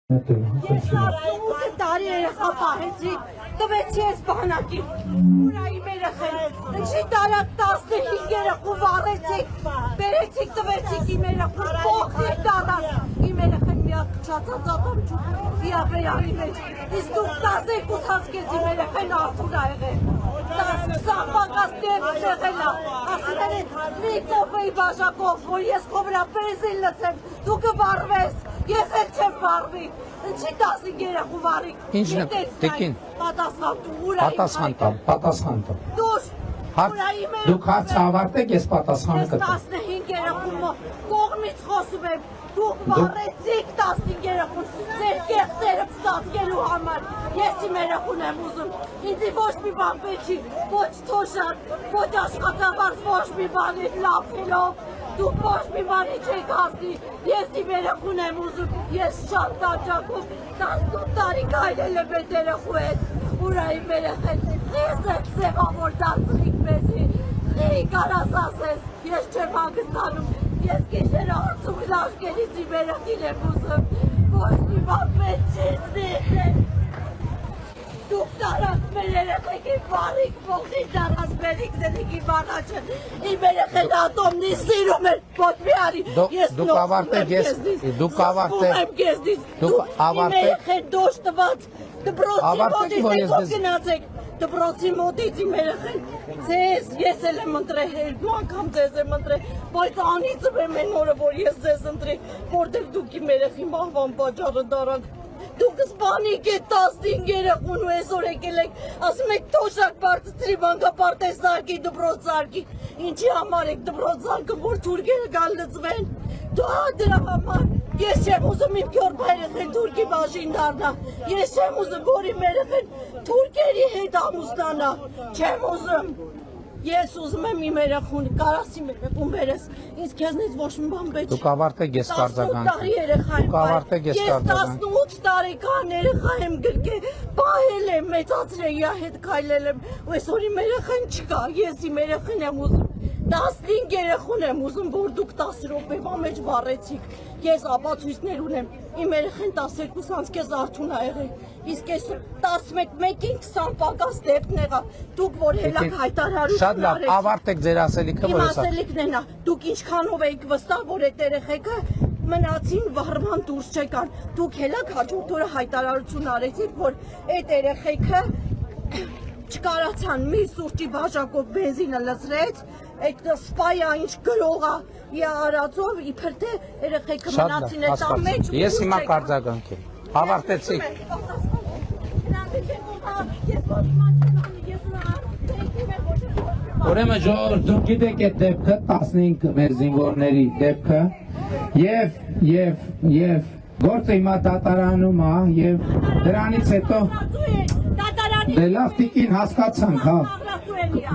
Ես արայ տարի երեխա պահեցի, տվեցի ես բանակի, ուրայի երեխեն, ինչի տարակ 15 երեխու վառեցիք, բերեցիք տվեցիք իմ երեխուն, փոխվիք տարակ, իմ երեխեն միակ չացած ատամջում, դիաբերանի մեջ, իսկ դուք 12 հացկեց իմ երեխեն արդուր ա եղել, 20 պակաս դեպք եղել ա, ասիներ են մի կոպեի բաժակով, որ ես կովրա բենզին լցեմ, դու կվառվես, ես էլ չեմ վառվի, ինչի 15 երեխու վառիք, Ինչն է, տեկին, պատասխան տամ, դուք հարցը ավարտեք, ես պատասխանը կտամ։ Ես 15 երեխու կողմից խոսում եմ, դուք վառեցիք 15 երեխուն, ձեր կեղտերը ծածկելու համար, ես իմ երեխուն եմ ուզում, ինձի ոչ մի բան պետք չի, ոչ թոշակ, ոչ աշխատավարձ, ոչ մի բանի լափելով, դուք ոչ մի բանի չեք հասնի, ես իմ երեխուն եմ ուզում, ես շատ տաճակով 18 տարի գայլել եմ այդ երեխու հետ, ուրայի երեխեն, ես եք սեղավոր դարձրիք մեզի, խի կարաս ասես, ես չեմ հագստանում, ես գիշերը հարցում լաշկերից իմ երեխին եմ ուզում, ոչ մի բան պետք չի, դուք տարած մեր երեխեքին վարիք, ողջին տարած մերիքներիք իմ առաջը, իմ երեխեն ատոմնի սիրում էր, ոչ մի արի, ես նոխում եմ կեզնից, սխում եմ կեզնից, իմ երեխեն դոշ տված, դպրոցի մոտից եք գնացեք, դպրոցի մոտից իմ երեխեն, ձեզ, ես էլ եմ ընտրել, երկու անգամ ձեզ եմ ընտրել, բայց անիծում եմ են օրը, որ ես ձեզ ընտրել, որտեղ դուք իմ երեխի մահվան պատճառը դարանք, դուք սպանիք եք 15 երեխուն ու այսօր եկել եք, ասում եք թոշակ բարձրի մանկապարտեզ զարկի, դպրոց զարկի, ինչի համար եք դպրոց զարկը, որ թուրքերը գալ լծվեն, դրա համար, ես չեմ ուզում իմ քյորբա երեխեն թուրքի բաժին դառնա, ես չեմ ուզում, որ իմ երեխեն թուրքերի հետ ամուսնանա, չեմ ուզում, ես ուզում եմ իմ երեխուն, կարաս իմ երեխուն բերես, ինձ քեզնից ոչ մի բան պետք չի։ Դուք ավարտեք ես կարձագանքի։ Դուք ավարտեք ես կարձագանքի։ Ես 18 տարեկան երեխա եմ գրկել, պահել եմ, մեծացրել, իրա հետ քայլել եմ, ու այսօր իմ երեխան չկա, ես իմ երեխան եմ ուզում։ 15 երեխուն եմ ուզում, որ դուք 10 րոպեվա մեջ վառեցիք, ես ապացույցներ ունեմ, իմ երեխեն 12 անցքեզ արդուն ա եղել, իսկ ես 11-ին 20 պակաս դեպքն եղա, դուք որ հելակ հայտարարություն շատ լավ, ավարտեք ձեր ասելիքը, իմ ասելիքն են, դուք ինչքանով եք վստահ, որ այդ երեխեքը մնացին վառման դուրս չեկան, դուք հելակ հաջորդ օրը հայտարարություն արեցիք, որ այդ երեխեքը չկարացան, մի սուրճի բաժակով բենզինը լցրեց, այդ սպայա ինչ գրողա արածով, իբր թե երեխեքը մնացին այդ ամեջ։ Ես հիմա կարձագանք եմ, ավարտեցիք։ Ուրեմն ժողովուրդ, դուք գիտեք այդ դեպքը, 15 մեր զինվորների դեպքը, եւ գործը հիմա դատարանում ա, եւ դրանից հետո դե լավ տիկին հասկացանք, հա։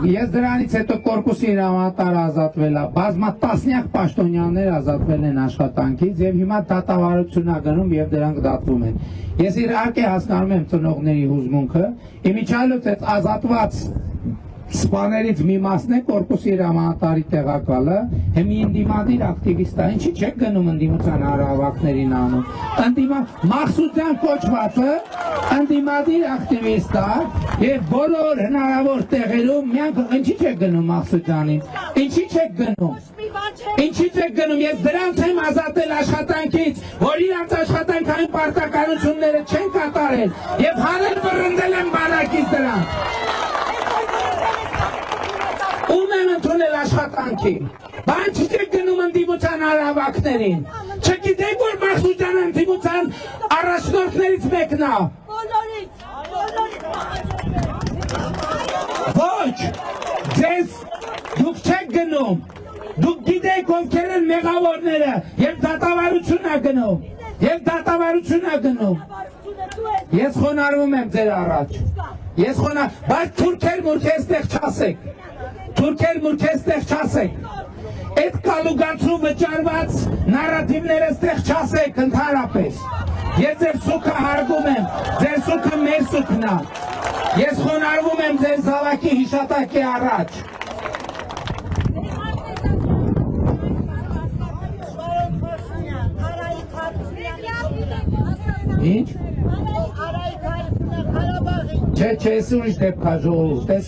Ես դրանից հետո կորպուսի հրամանատար ազատվել ա, բազմատասնյակ պաշտոնյաներ ազատվել են աշխատանքից եւ հիմա դատավարություն ա գնում եւ դրանք դատվում են։ Ես իհարկե հասկանում եմ ծնողների հուզմունքը, իմիջիայլոց այդ ազատված սպաներից մի մասն է կորպուսի հրամանատարի տեղակալը, հիմի ընդդիմադիր ակտիվիստ է, ինչի չեք գնում ընդդիմության հարավակներին անում, Մաղսուդյան կոչվածը ընդդիմադիր ակտիվիստ է եւ բոլոր հնարավոր տեղերում միանք ինչի չեք գնում Մաղսուդյանին, ինչի չեք գնում, ես դրանց եմ ազատել աշխատանքից, որ իրանց աշխատանքային պարտականությունները չեն կատարել եւ հանել բռնդել են բանակից դրանք։ Ում եմ ընդունել աշխատանքի, բան չեք գնում ընդդիմության հարավակներին, չգիտեք որ Մաղսուդյան ընդդիմության առաջնորդներից մեկն է։ Ոչ, ձեզ դուք չեք գնում, դուք գիտեք ովքեր են մեղավորները եւ դատավարություն ա գնում, ես խոնարհվում եմ ձեր առաջ, բայց թուրքեր մուրքեր ստեղ չասեք, այդ կալուգացու վճարված նարատիվները ստեղ չասեք ընդհանրապես, ես ձեր սուքը հարգում եմ, ձեր սուքը մեր սուքն է, ես խոնարհվում եմ ձեր զավակի հիշատակի առաջ։ Ինչ։ Չէ, ես ուրիշ դեպք կա ժողովուրդ, ես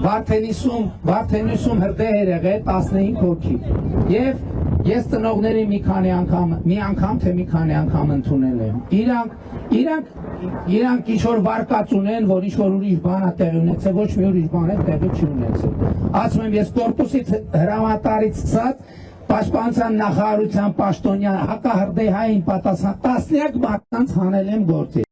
Վարդենիսում հրդեհ էր եղել 15 հոգի եւ ես ծնողների մի անգամ թե մի քանի անգամ ընդունել եմ։ Իրանք ինչ-որ վարկած ունեն, որ ինչ-որ ուրիշ բան է տեղի ունեցել, ոչ մի ուրիշ բան է տեղի չի ունեցել։ Ասում եմ, ես կորպուսից հրամանատարից սկսած Պաշտպանության նախարարության պաշտոնյա հակահրդեհային պատասխան տասնյակ մարդկանց հանել եմ գործի։